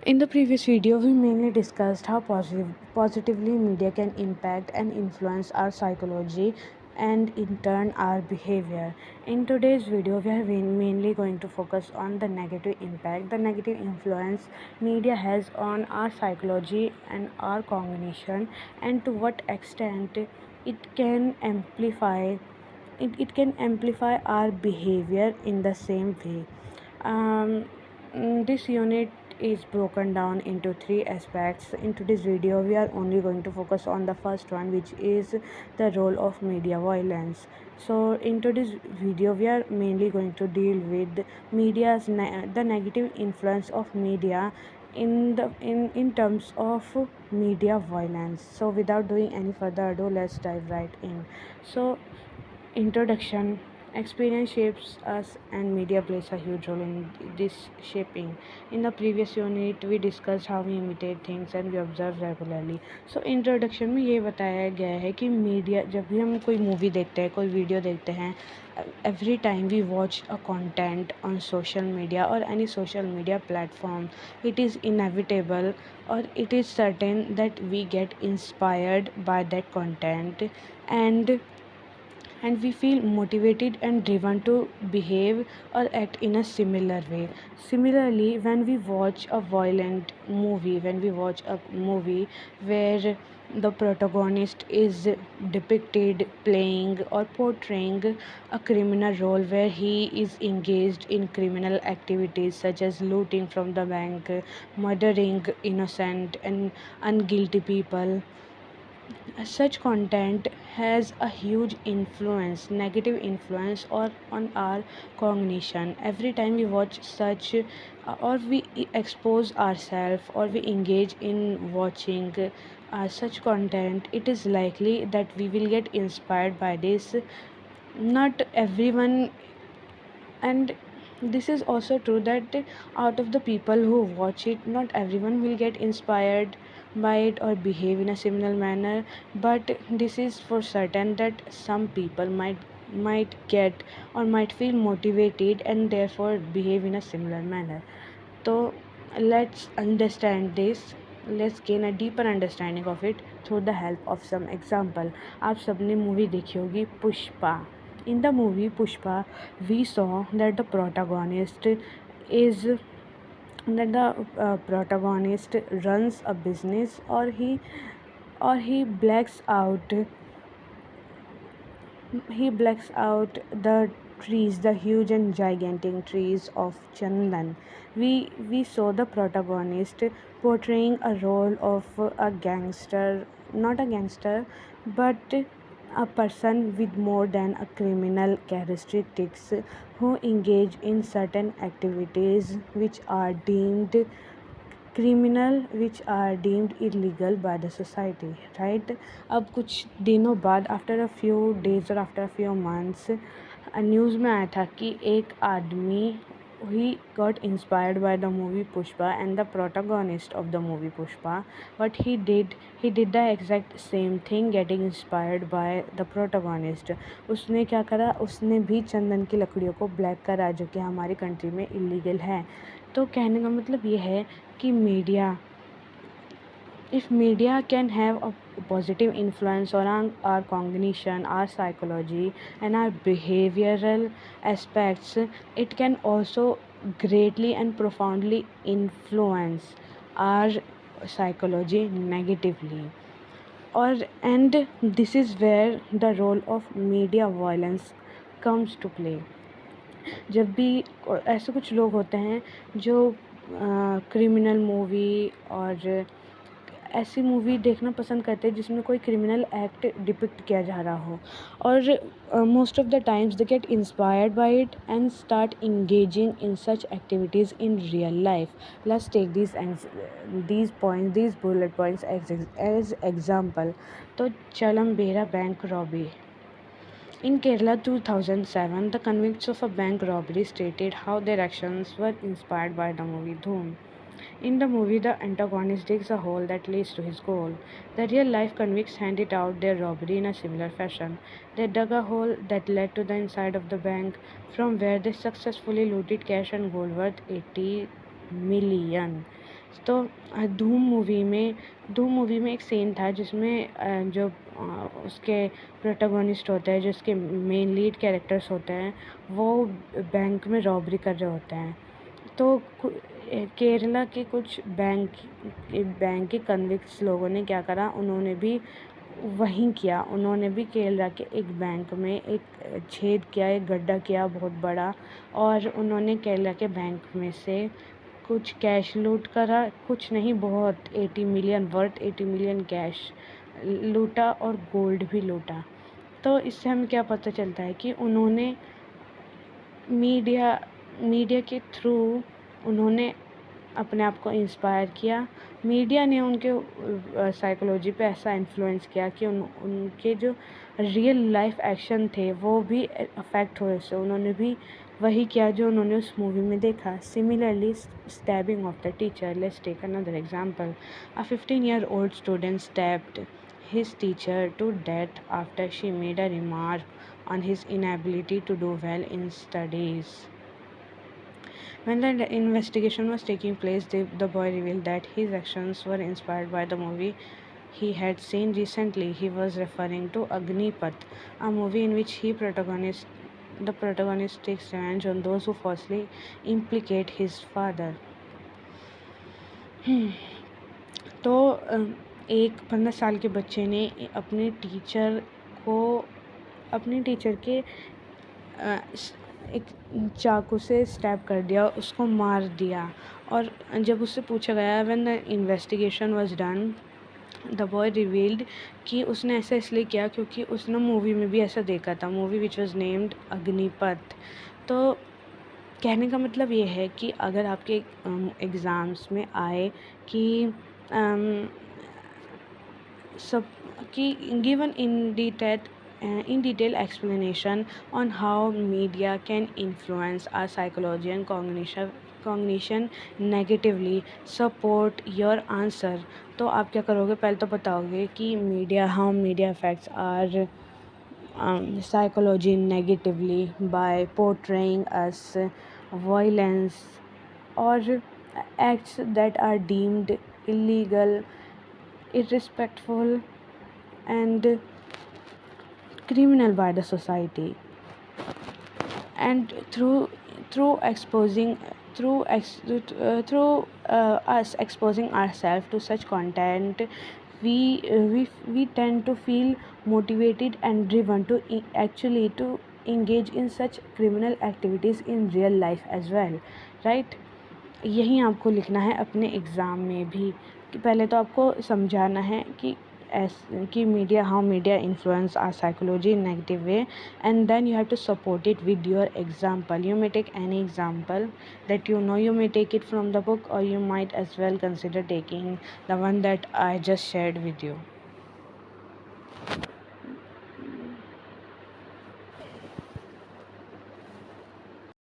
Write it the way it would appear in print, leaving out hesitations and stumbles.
In the previous video, we mainly discussed how positively media can impact and influence our psychology and in turn our behavior. In today's video, we are mainly going to focus on the negative impact, the negative influence media has on our psychology and our cognition, and to what extent it can amplify our behavior in the same way. This unit is broken down into three aspects. In today's video, we are only going to focus on the first one, which is the role of media violence. So, in today's video, we are mainly going to deal with the negative influence of media in terms of media violence. So, without doing any further ado, let's dive right in. So, introduction. Experience shapes us and media plays a huge role in this shaping. In the previous unit we discussed how we imitate things and we observe regularly. So introduction में ये बताया गया है कि media जब भी हम कोई मूवी देखते हैं, कोई वीडियो देखते हैं, every time we watch a content on social media or any social media platform, it is inevitable or it is certain that we get inspired by that content, and we feel motivated and driven to behave or act in a similar way. Similarly, when we watch a movie where the protagonist is depicted playing or portraying a criminal role where he is engaged in criminal activities such as looting from the bank, murdering innocent and unguilty people, such content has a huge influence, negative influence, or on our cognition. Every time we watch such, or we expose ourselves, or we engage in watching such content, it is likely that we will get inspired by this. Not everyone, and this is also true that out of the people who watch it, not everyone will get inspired by it or behave in a similar manner, but this is for certain that some people might get or might feel motivated and therefore behave in a similar manner. So let's understand this. Let's gain a deeper understanding of it through the help of some example. आप सबने movie देखी होगी Pushpa. In the movie Pushpa, we saw that the protagonist runs a business, or he blacks out the trees, the huge and gigantic trees of Chandan. We saw the protagonist portraying a role of a gangster, not a gangster, but a person with more than a criminal characteristics who engage in certain activities which are deemed criminal, which are deemed illegal by the society, right? अब कुछ दिनों बाद, after a few days or after a few months, news में आया था कि एक आदमी, he got inspired by the movie Pushpa and the protagonist of the movie Pushpa. What he did the exact same thing, getting inspired by the protagonist. उसने क्या करा, उसने भी चंदन की लकड़ियों को ब्लैक करा, जो कि हमारी कंट्री में इलीगल है. तो कहने का मतलब ये है कि if media can have a positive influence on our cognition, our psychology, and our behavioral aspects, it can also greatly and profoundly influence our psychology negatively. And this is where the role of media violence comes to play. जब भी ऐसे कुछ लोग होते हैं जो criminal movie और ऐसी मूवी देखना पसंद करते हैं जिसमें कोई क्रिमिनल एक्ट डिपिक्ट किया जा रहा हो, और most of the times they get inspired by it and start engaging in such activities in real life. Let's take these bullet points as example. तो Chelembra bank robbery. In Kerala 2007, the convicts of a bank robbery stated how their actions were inspired by the movie Dhoom. In the movie, the antagonist digs a hole that leads to his goal. The real-life convicts handed out their robbery in a similar fashion. They dug a hole that led to the inside of the bank, from where they successfully looted cash and gold worth 80 million. तो धूम movie में एक scene था जिसमें जो उसके protagonist होते हैं, जो उसके मेन लीड कैरेक्टर्स होते हैं, वो बैंक में रॉबरी कर रहे होते हैं। तो केरला के कुछ बैंक के कन्विक्ट्स लोगों ने क्या करा, उन्होंने भी वहीं किया। उन्होंने भी केरला के एक बैंक में एक छेद किया, एक गड्ढा किया बहुत बड़ा, और उन्होंने केरला के बैंक में से कुछ कैश लूट करा, कुछ नहीं बहुत 80 मिलियन कैश लूटा और गोल्ड भी लूटा। तो इससे हमें क्या पता चलता है कि उन्होंने मीडिया के थ्रू उन्होंने अपने आप को इंस्पायर किया। मीडिया ने उनके साइकोलॉजी पे ऐसा इन्फ्लुएंस किया कि उनके जो रियल लाइफ एक्शन थे वो भी अफेक्ट हुए उससे। उन्होंने भी वही किया जो उन्होंने उस मूवी में देखा। Similarly, stabbing of the teacher, let's take another example. A 15-year-old student stabbed his teacher to death after she made a remark on his inability to do well in studies. When the investigation was taking place, the boy revealed that his actions were inspired by the movie he had seen recently. He was referring to Agnipath, a movie in which the protagonist takes revenge on those who falsely implicate his father. तो एक 15 साल के बच्चे ने अपने teacher के एक चाकू से स्टैब कर दिया, उसको मार दिया। और जब उससे पूछा गया, when the investigation was done, the boy revealed कि उसने ऐसा इसलिए किया क्योंकि उसने मूवी में भी ऐसा देखा था, movie which was named Agneepath. तो कहने का मतलब ये है कि अगर आपके एग्ज़ाम्स में आए कि सब कि given in detail explanation on how media can influence our psychology and cognition negatively, support your answer। तो आप क्या करोगे, पहले तो बताओगे कि how media affects our psychology negatively by portraying us violence or acts that are deemed illegal, irrespectful and criminal by the society. And through exposing through ex, through us exposing ourselves to such content, we tend to feel motivated and driven to actually to engage in such criminal activities in real life as well, right? यही आपको लिखना है अपने exam में भी, कि पहले तो आपको समझाना है कि how media influence our psychology in negative way, and then you have to support it with your example. You may take any example that you may take it from the book, or you might as well consider taking the one that I just shared with you.